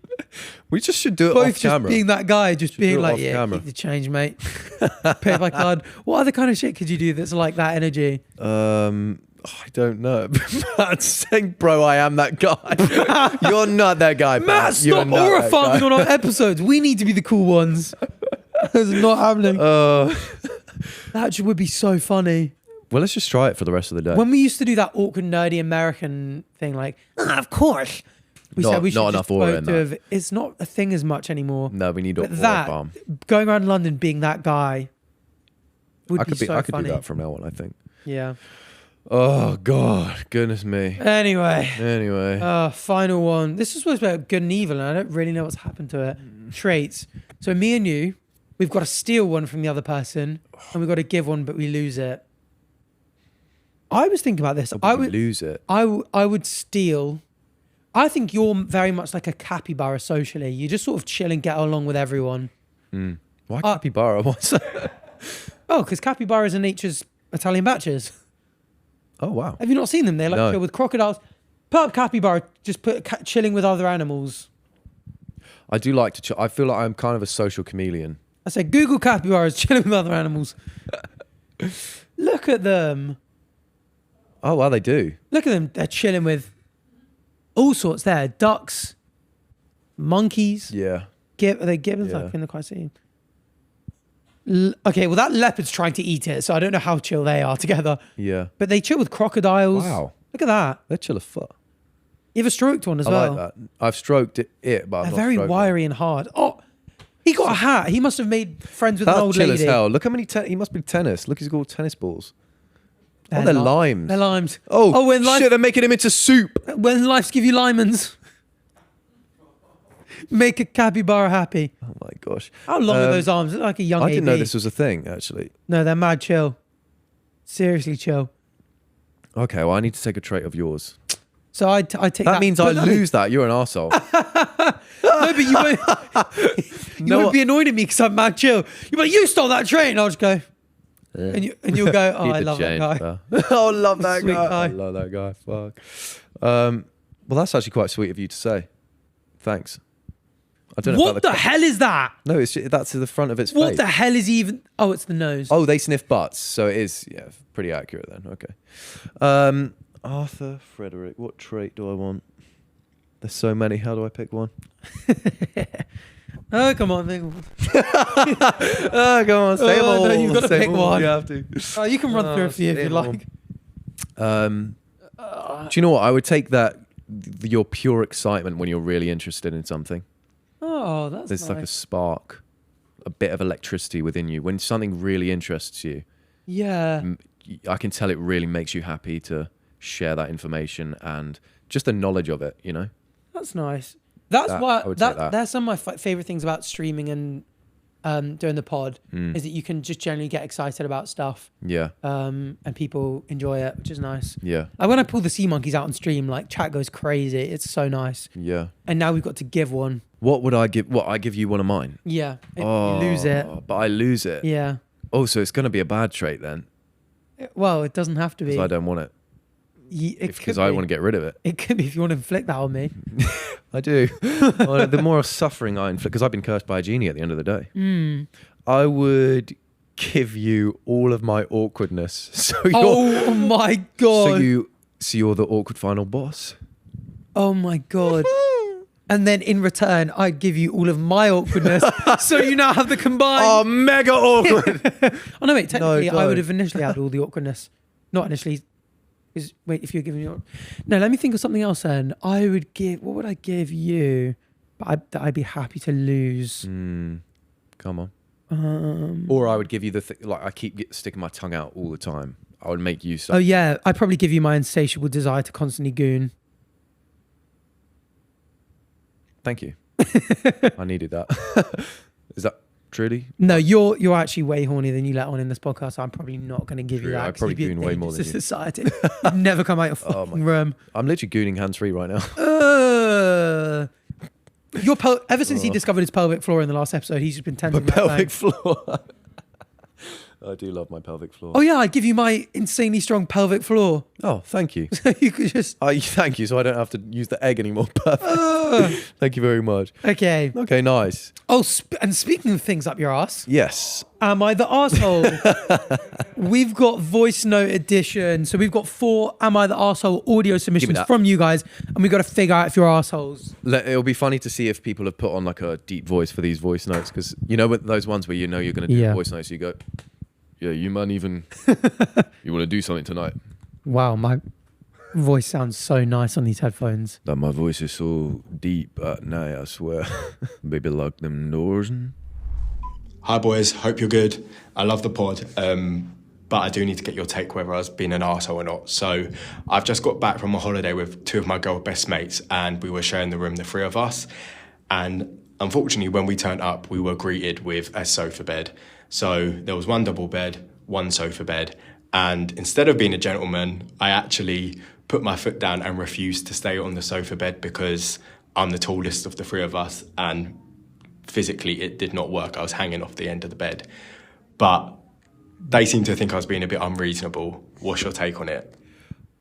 We just should do it Both off just camera. being that guy, just do it being like, off yeah, camera. keep the change, mate. Pay by card. What other kind of shit could you do that's like that energy? I don't know. Matt's saying, bro, I am that guy. You're not that guy, Matt, You're stop not aura that farming guy. on our episodes. We need to be the cool ones. It's not happening. That would be so funny. Well, let's just try it for the rest of the day. When we used to do that awkward, nerdy American thing, like, of course. We Not- said we should not just enough aura both in do that. it. It's not a thing as much anymore. No, we need But aura that, bomb. going around London being that guy would I be could so I could funny. do that from now on, I think. Yeah. Oh, God. Goodness me. Anyway. Anyway. Final one. This is supposed to be about good and evil, and I don't really know what's happened to it. Traits. So me and you, we've got to steal one from the other person, and we've got to give one, but we lose it. I was thinking about this. I would lose it. I would steal. I think you're very much like a capybara socially. You just sort of chill and get along with everyone. Why capybara? What's that? Oh, because capybaras are nature's Italian batches. Oh, wow. Have you not seen them? They're like No. chill with crocodiles. Put up capybara, just put chilling with other animals. I do like to I feel like I'm kind of a social chameleon. I said, Google capybaras chilling with other animals. Look at them. Oh, wow, they do. Look at them. They're chilling with all sorts there. Ducks, monkeys. Yeah. Are they gibbons? Yeah. I couldn't quite see. Okay, well, that leopard's trying to eat it, so I don't know how chill they are together. Yeah. But they chill with crocodiles. Wow. Look at that. They're chill as fuck. You ever stroked one as I well? like that. I've stroked it, but I've They're not very stroked one. wiry and hard. Oh, he got a hat. He must have made friends with an That's old chill lady. as hell. Look how many he must be tennis. Look, he's got all tennis balls. They're li- limes. They're limes. Oh, when life, shit, they're making him into soup. when life's give you limons, make a capybara happy. Oh my gosh. How long are those arms? Look like a young I didn't AB. know this was a thing, actually. No, they're mad chill. Seriously chill. Okay, well, I need to take a trait of yours. So I take that. That means I but lose that. You're an arsehole. No, but you won't. You won't be annoyed at me because I'm mad chill. You're like, you stole that trait, and I'll just go. And you'll go, oh, Keep I the love that change, guy. pal. Oh, I love that Sweet guy. guy. I love that guy. Fuck. Well, that's actually quite sweet of you to say. Thanks. I don't know What about the hell is that? No, that's the front of its What face. the hell is even? Oh, it's the nose. Oh, they sniff butts, so it is pretty accurate then. Okay. Arthur, Frederick, what trait do I want? There's so many. How do I pick one? Oh, come on. Think. Oh, go on, say them all. No, you've got to Say pick them all. one. You have to. Oh, you can run through a few if say you them all. like. Do you know what? I would take that your pure excitement when you're really interested in something. Oh, that's There's nice. like a spark, a bit of electricity within you. When something really interests you, Yeah. I can tell it really makes you happy to share that information and just the knowledge of it, you know? That's nice. That's That- why I would take that. that's some of my favorite things about streaming and doing the pod is that you can just generally get excited about stuff Yeah. and people enjoy it, which is nice. Yeah. Like when I pull the sea monkeys out on stream, like chat goes crazy. It's so nice. Yeah. And now we've got to give one. What would I give? What, I give you one of mine? Yeah. You lose it. But I lose it. Yeah. Oh, so it's going to be a bad trait then, Well, it doesn't have to be. because I don't want it. Because I want to get rid of it. It could be if you want to inflict that on me. I do. Well, the more suffering I inflict, because I've been cursed by a genie at the end of the day. I would give you all of my awkwardness. So you're, Oh my god. so you're the awkward final boss. Oh my god. And then in return, I'd give you all of my awkwardness, so you now have the combined. Oh, mega awkward. Oh no, wait. Technically, I don't. would have initially had all the awkwardness. Not initially. Because wait, if you're giving your no, let me think of something else. Then I would give. What would I give you? But that I'd be happy to lose. Come on. Or I would give you like I keep sticking my tongue out all the time. I would make you. Oh yeah, I'd probably give you my insatiable desire to constantly goon. Thank you. I needed that. Is that truly? No, you're actually way hornier than you let on in this podcast. So I'm probably not going to give you that. I probably goon way more than you. Society. You'd never come out your fucking room. I'm literally gooning hands-free right now. Ever since he discovered his pelvic floor in the last episode, he's just been tending My pelvic floor. I do love my pelvic floor. Oh yeah, I'd give you my insanely strong pelvic floor. Oh, thank you. You could just. Thank you, so I don't have to use the egg anymore. Perfect. Thank you very much. Okay. Okay, nice. Oh, and speaking of things up your ass, Yes. am I the arsehole? We've got voice note edition, so we've got 4 "Am I the arsehole" audio submissions that. from you guys, and we've got to figure out if you're arseholes. It'll be funny to see if people have put on like a deep voice for these voice notes, because you know with those ones where you know you're going to do voice notes, you go, yeah, you man even, you want to do something tonight. Wow, my voice sounds so nice on these headphones. That my voice is so deep at night, I swear. Baby, lock them doors. Hi boys, hope you're good. I love the pod, but I do need to get your take whether I was being an arsehole or not. So I've just got back from a holiday with 2 of my girl best mates, and we were sharing the room, the 3 of us. And unfortunately, when we turned up, we were greeted with a sofa bed. So there was 1 double bed, 1 sofa bed. And instead of being a gentleman, I actually put my foot down and refused to stay on the sofa bed because I'm the tallest of the 3 of us, and physically it did not work. I was hanging off the end of the bed. But they seem to think I was being a bit unreasonable. What's your take on it?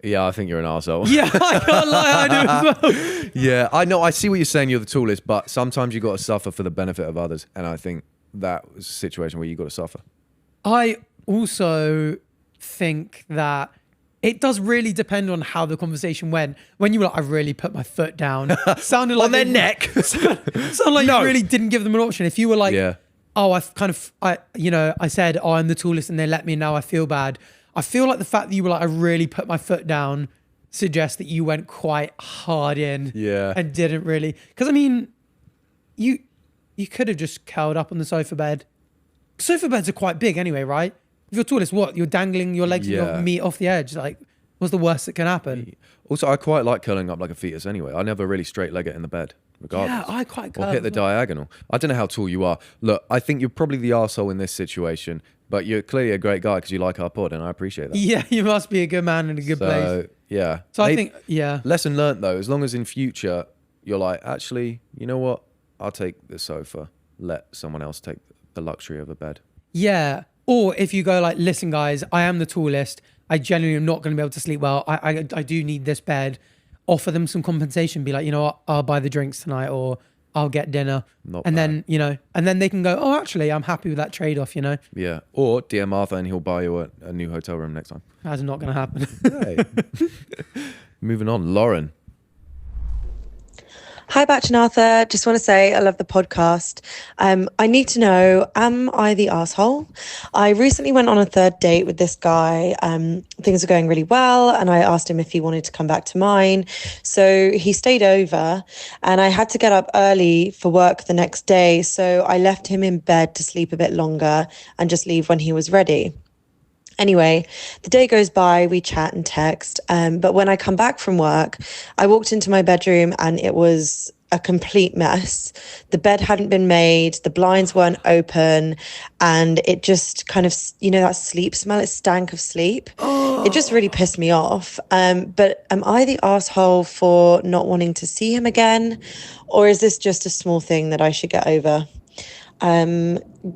Yeah, I think you're an arsehole. Yeah, I can't lie, I do as well. Yeah, I know. I see what you're saying. You're the tallest, but sometimes you got to suffer for the benefit of others. And I think that was a situation where you got to suffer. I also think that it does really depend on how the conversation went. When you were like, I really put my foot down, sounded like On their neck. sounded like you really didn't give them an option. If you were like, oh, I said, oh, I'm the tallest and they let me, now I feel bad. I feel like the fact that you were like, I really put my foot down suggests that you went quite hard in and didn't really. Because I mean, you could have just curled up on the sofa bed. Sofa beds are quite big anyway, right? If you're tallest, what? You're dangling your legs and your meat off the edge. Like, what's the worst that can happen? Also, I quite like curling up like a fetus anyway. I never really straight leg it in the bed, regardless. Yeah, I quite curl. Or hit the diagonal. I don't know how tall you are. Look, I think you're probably the arsehole in this situation, but you're clearly a great guy because you like our pod, and I appreciate that. Yeah, you must be a good man in a good place. Yeah. So I think, Lesson learnt though, as long as in future you're like, actually, you know what? I'll take the sofa. Let someone else take the luxury of a bed. Yeah. Or if you go like, listen, guys, I am the tallest. I genuinely am not going to be able to sleep well. I do need this bed. Offer them some compensation. Be like, you know what? I'll buy the drinks tonight, or I'll get dinner. Then, and then they can go, oh, actually, I'm happy with that trade-off, you know? Yeah. Or DM Arthur and he'll buy you a new hotel room next time. That's not going to happen. Hey. Moving on. Lauren. Hi, Bach and Arthur. Just want to say I love the podcast. I need to know, am I the asshole? I recently went on a 3rd date with this guy. Things are going really well, and I asked him if he wanted to come back to mine. So he stayed over, and I had to get up early for work the next day. So I left him in bed to sleep a bit longer and just leave when he was ready. Anyway, the day goes by, we chat and text, but when I come back from work, I walked into my bedroom and it was a complete mess. The bed hadn't been made, the blinds weren't open, and it just kind of, that sleep smell, it stank of sleep. It just really pissed me off. But am I the asshole for not wanting to see him again? Or is this just a small thing that I should get over?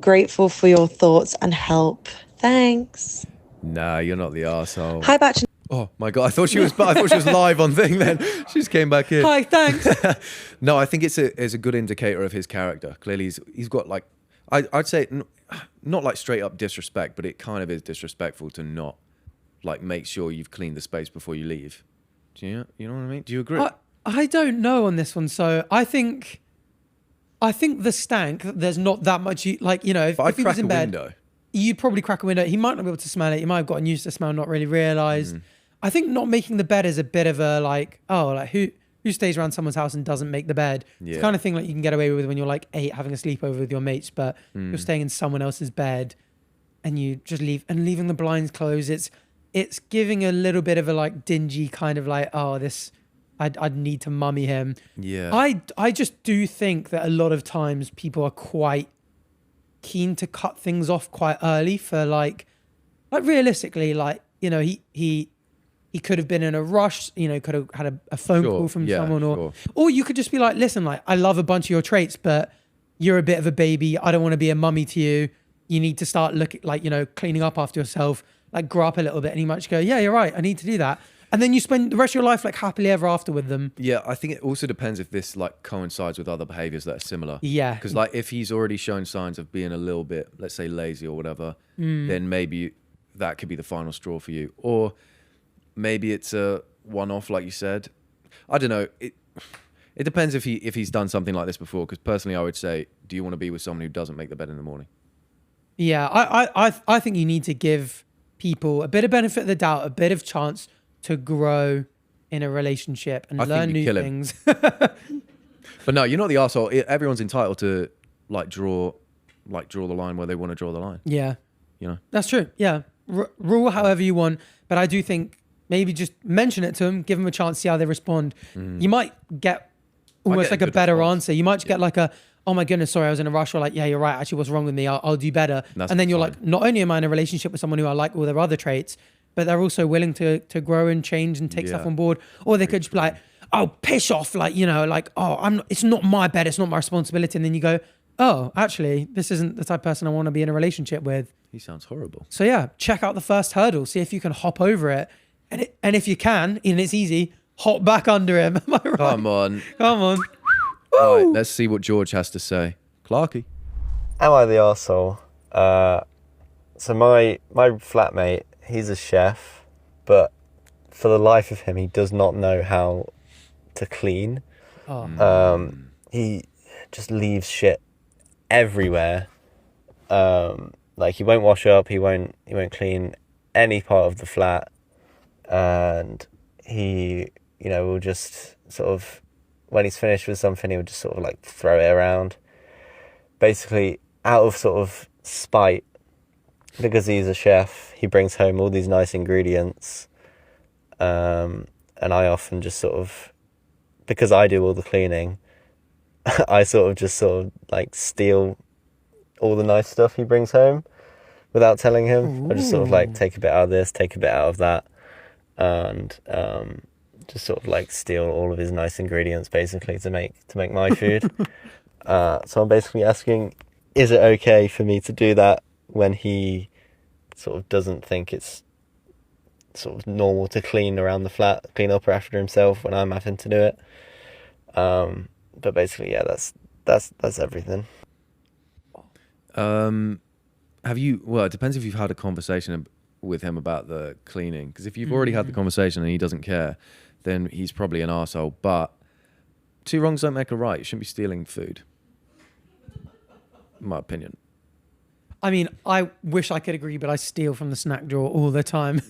Grateful for your thoughts and help. Thanks. Nah, you're not the arsehole. Hi, Batch. Oh my God, I thought she was live on thing then. She just came back in. Hi, thanks. No, I think it's a good indicator of his character. Clearly he's got like, I'd say not like straight up disrespect, but it kind of is disrespectful to not like make sure you've cleaned the space before you leave. Do you know what I mean? Do you agree? I don't know on this one. So I think the stank, there's not that much, if he was in bed, you'd probably crack a window. He might not be able to smell it. He might have gotten used to the smell, not really realised. I think not making the bed is a bit of a like, oh, like who stays around someone's house and doesn't make the bed? It's the kind of thing like you can get away with when you're like 8 having a sleepover with your mates, but you're staying in someone else's bed and you just leaving the blinds closed. It's giving a little bit of a like dingy kind of like, oh, this I'd need to mummy him. Yeah. I just do think that a lot of times people are quite keen to cut things off quite early for like realistically, like, you know, he could have been in a rush, you know, could have had a phone call from someone, or you could just be like, listen, like, I love a bunch of your traits, but you're a bit of a baby. I don't want to be a mummy to you. You need to start looking like, you know, cleaning up after yourself, like grow up a little bit. And he might just go, yeah, you're right. I need to do that. And then you spend the rest of your life like happily ever after with them. Yeah, I think it also depends if this like coincides with other behaviors that are similar. Yeah. Because like if he's already shown signs of being a little bit, let's say, lazy or whatever, then maybe that could be the final straw for you. Or maybe it's a one-off, like you said. I don't know. It depends if he's done something like this before. Because personally, I would say, do you want to be with someone who doesn't make the bed in the morning? Yeah, I think you need to give people a bit of benefit of the doubt, a bit of chance to grow in a relationship and learn new things. But no, you're not the arsehole. Everyone's entitled to like draw the line where they want to draw the line. Yeah, you know, that's true. Yeah, rule however you want, but I do think maybe just mention it to them, give them a chance, see how they respond. You might get almost like a better answer. You might just get like a, oh my goodness, sorry, I was in a rush. Or like, yeah, you're right. Actually, what's wrong with me? I'll do better. And then you're like, not only am I in a relationship with someone who I like all their other traits, but they're also willing to grow and change and take stuff on board. Or they could just be like, oh, piss off. Like, you know, like, oh, it's not my bed. It's not my responsibility. And then you go, oh, actually, this isn't the type of person I want to be in a relationship with. He sounds horrible. So yeah, check out the first hurdle. See if you can hop over it. And if you can, and it's easy, hop back under him. Am I right? Come on. All right, let's see what George has to say. Clarky. Am I the arsehole? So my flatmate, he's a chef, but for the life of him, he does not know how to clean. He just leaves shit everywhere. Like he won't wash up, he won't clean any part of the flat, and he, you know, will just sort of, when he's finished with something, he would just sort of like throw it around, basically out of sort of spite. Because he's a chef, he brings home all these nice ingredients, and I often just sort of, because I do all the cleaning, I sort of like steal all the nice stuff he brings home without telling him. I just sort of like take a bit out of this, take a bit out of that, and just sort of like steal all of his nice ingredients basically to make my food. So I'm basically asking, is it okay for me to do that when he sort of doesn't think it's sort of normal to clean around the flat, clean up after himself when I'm having to do it? But basically, yeah, that's everything. Well, it depends if you've had a conversation with him about the cleaning. Because if you've already had the conversation and he doesn't care, then he's probably an arsehole. But 2 wrongs don't make a right. You shouldn't be stealing food. In my opinion. I mean, I wish I could agree, but I steal from the snack drawer all the time.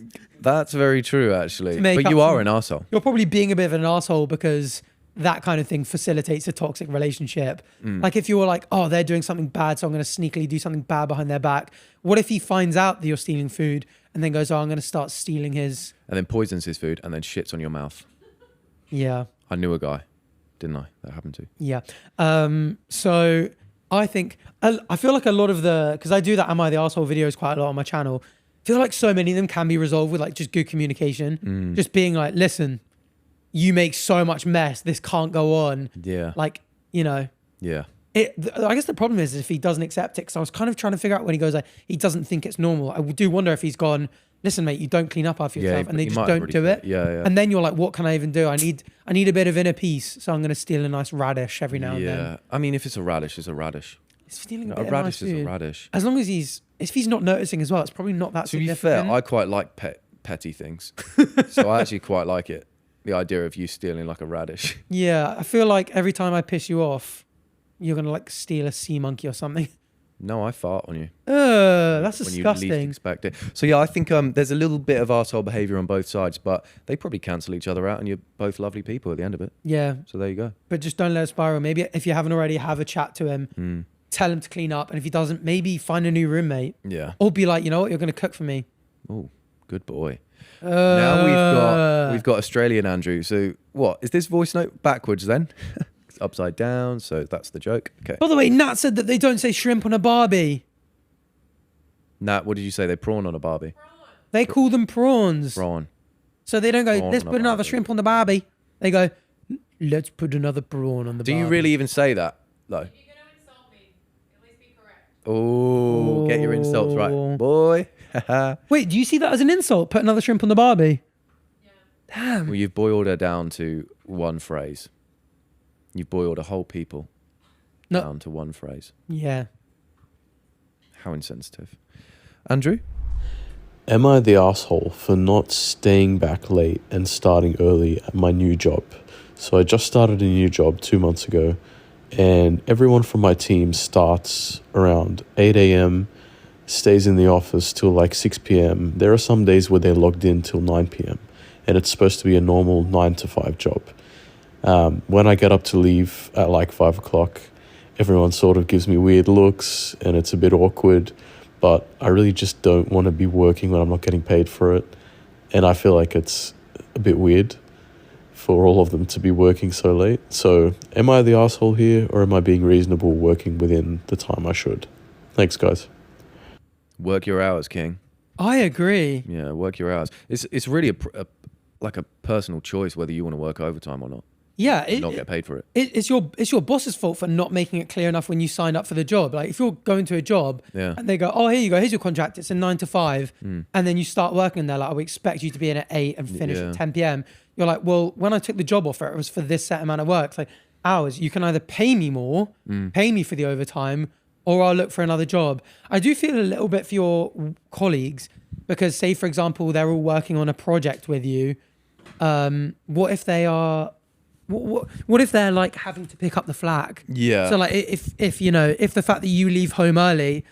That's very true, actually. But you are an arsehole. You're probably being a bit of an arsehole because that kind of thing facilitates a toxic relationship. Like if you're like, oh, they're doing something bad, so I'm going to sneakily do something bad behind their back. What if he finds out that you're stealing food and then goes, oh, I'm going to start stealing his... And then poisons his food and then shits on your mouth. Yeah. I knew a guy, didn't I? That happened to. Yeah. So I think, I feel like a lot of because I do that Am I the Arsehole videos quite a lot on my channel. I feel like so many of them can be resolved with like just good communication. Just being like, listen, you make so much mess. This can't go on. Yeah. Like, you know. Yeah. I guess the problem is if he doesn't accept it, because I was kind of trying to figure out when he goes like, he doesn't think it's normal. I do wonder if he's gone, listen, mate, you don't clean up after yourself, and they just don't do it. Yeah. And then you're like, what can I even do? I need a bit of inner peace, so I'm going to steal a nice radish every now and then. Yeah. I mean, if it's a radish, it's a radish. It's stealing a radish is a radish. As long as if he's not noticing as well, it's probably not that significant. To be fair, I quite like petty things. So I actually quite like it. The idea of you stealing like a radish. Yeah, I feel like every time I piss you off, you're going to like steal a sea monkey or something. No, I fart on you. That's when disgusting. you least expect it. So yeah, I think there's a little bit of arsehole behaviour on both sides, but they probably cancel each other out, and you're both lovely people at the end of it. Yeah, So there you go. but just don't let it spiral. Maybe if you haven't already, have a chat to him. Tell him to clean up, and if he doesn't, maybe find a new roommate. Yeah. Or be like, you know what, you're going to cook for me. Oh, good boy. Now we've got Australian Andrew. So what is this voice note backwards then? It's upside down. So that's the joke. Okay. By the way, Nat said that they don't say shrimp on a Barbie. Nat, what did you say? They prawn on a Barbie. They call them prawns. Prawn. So they don't go, Prawn let's on a put another Barbie. shrimp on the Barbie. They go, let's put another prawn on the Do Barbie. you really even say that though? Oh, get your insults right, boy. Wait, do you see that as an insult? Put another shrimp on the Barbie? Damn. Well, you've boiled her down to one phrase. You've boiled a whole people down to one phrase. Yeah. How insensitive. Andrew? Am I the asshole for not staying back late and starting early at my new job? So I just started a new job 2 months ago, and everyone from my team starts around 8 a.m., stays in the office till like 6 p.m. There are some days where they're logged in till 9 p.m., and it's supposed to be a normal 9 to 5 job. When I get up to leave at like 5 o'clock, everyone sort of gives me weird looks, and it's a bit awkward. But I really just don't want to be working when I'm not getting paid for it. And I feel like it's a bit weird for all of them to be working so late. So am I the asshole here, or am I being reasonable working within the time I should? Thanks, guys. Work your hours, King. I agree. Yeah, work your hours. It's really like a personal choice whether you want to work overtime or not. Yeah. And not get paid for it. It's your boss's fault for not making it clear enough when you signed up for the job. Like if you're going to a job and they go, oh, here you go, here's your contract. It's a 9 to 5. And then you start working there. Like, we expect you to be in at 8 and finish at 10 p.m. You're like, well, when I took the job offer, it was for this set amount of work. It's like hours. You can either pay me more, pay me for the overtime, or I'll look for another job. I do feel a little bit for your colleagues because, say, for example, they're all working on a project with you. What if they are... What if they're like having to pick up the slack? Yeah. So like if you know, if the fact that you leave home early,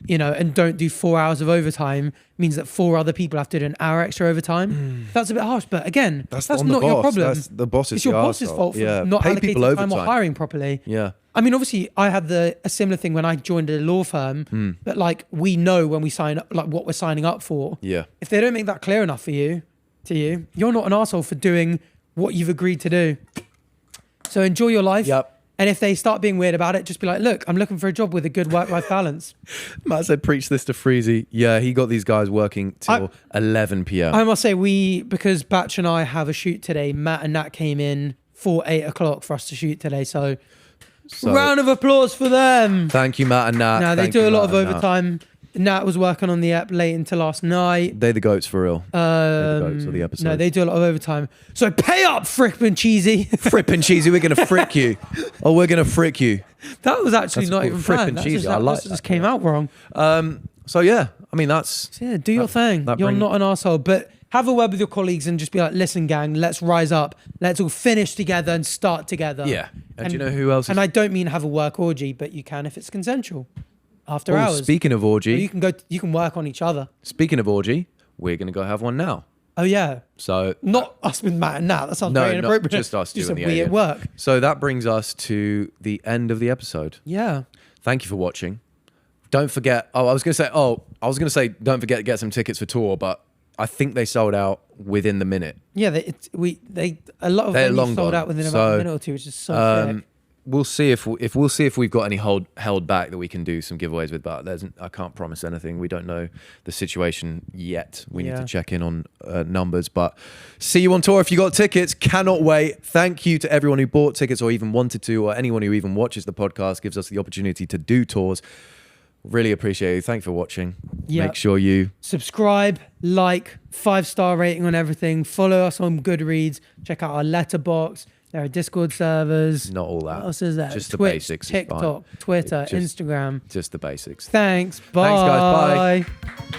you know, and don't do 4 hours of overtime means that 4 other people have to do an hour extra overtime, that's a bit harsh. But again, that's on not the your boss. problem. That's the boss's It's your boss's fault for not Pay allocating people time or overtime. hiring properly. Yeah. I mean, obviously, I had a similar thing when I joined a law firm. But like, we know when we sign up, like what we're signing up for. Yeah. If they don't make that clear enough for you, you're not an arsehole for doing what you've agreed to do. So enjoy your life. Yep. And if they start being weird about it, just be like, look, I'm looking for a job with a good work-life balance. Matt said, preach this to Freezy. Yeah, he got these guys working till 11 p.m. I must say, because Batch and I have a shoot today, Matt and Nat came in for 8 o'clock for us to shoot today. So round of applause for them. Thank you, Matt and Nat. Now, they Thank do you, a lot Matt of and Nat. overtime. Nat was working on the app late into last night. They're the goats for real. They're the goats of the episode. No, they do a lot of overtime. So pay up, Frickman Cheesy. Frippin' cheesy, we're going to frick you. Oh, we're going to frick you. That was actually That's not called even frippin' planned. That cheesy. just, I like that just that, came out wrong. So, yeah, I mean, that's... So, yeah, do your thing. that You're bring- not an arsehole, but have a word with your colleagues and just be like, listen, gang, let's rise up. Let's all finish together and start together. Yeah. And do you know who else is... And I don't mean have a work orgy, but you can if it's consensual. After Oh, hours. speaking of orgy... Or you can work on each other. Speaking of orgy, we're going to go have one now. Oh, yeah. So... Not us with Matt and Nat. That sounds No, very not inappropriate. just us Just doing a the we idea. at work. So that brings us to the end of the episode. Yeah. Thank you for watching. Don't forget... I was going to say don't forget to get some tickets for tour, but I think they sold out within the minute. Yeah, a lot of They're them long sold gone. out within about So, a minute or two, which is so sick. We'll see if we've got any held back that we can do some giveaways with, but I can't promise anything. We don't know the situation yet. We need to check in on numbers, but see you on tour if you got tickets. Cannot wait. Thank you to everyone who bought tickets or even wanted to, or anyone who even watches the podcast, gives us the opportunity to do tours. Really appreciate it. Thanks for watching. Yeah. Make sure you Subscribe, like, 5-star rating on everything. Follow us on Goodreads. Check out our letterbox. There are Discord servers. not all that. What else is there? Just the Twitch, basics is fine. TikTok, Twitter, Just- Instagram. Just the basics. Thanks. Bye. Thanks, guys. Bye.